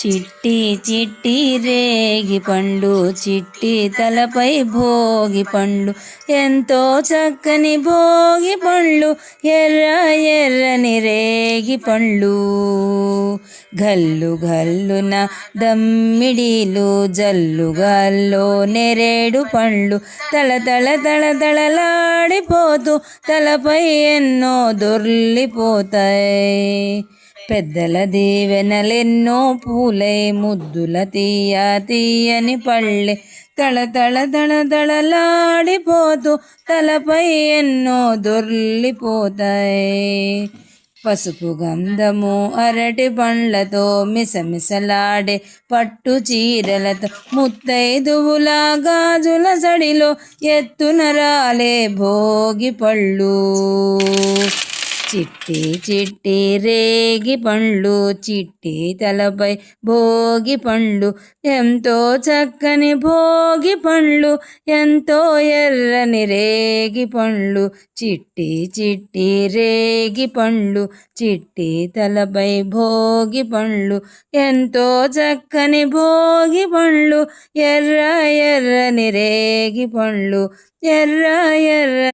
చిట్టి చిట్టి రేగి పండు చిట్టి తలపై భోగి పండ్లు ఎంతో చక్కని భోగి పండ్లు ఎర్ర ఎర్రని రేగి పండ్లు గల్లు గల్లున దమ్మిడీలు జల్లుగాల్లో నెరేడు పండ్లు తల తల తల తళలాడిపోతూ తలపై ఎన్నో దొర్లిపోతాయి పెద్దల దీవెనలెన్నో పూలై ముద్దుల తీయ తీయని పళ్ళె తళ తళ తళ తళలాడిపోతూ తలపై ఎన్నో దొర్లిపోతాయి పసుపు గంధము అరటి పండ్లతో మిసమిసలాడే పట్టు చీరలతో ముత్తైదువుల గాజుల సడిలో ఎత్తున రాలే భోగి పళ్ళు చిట్టి చిట్టి రేగి పండ్లు చిట్టి తలపై భోగి పండ్లు ఎంతో చక్కని భోగి పండ్లు ఎంతో ఎర్రని రేగి పండ్లు చిట్టి చిట్టి రేగి పండ్లు చిట్టి తలపై భోగి పండ్లు ఎంతో చక్కని భోగి పండ్లు ఎర్ర ఎర్రని రేగి పండ్లు ఎర్ర ఎర్ర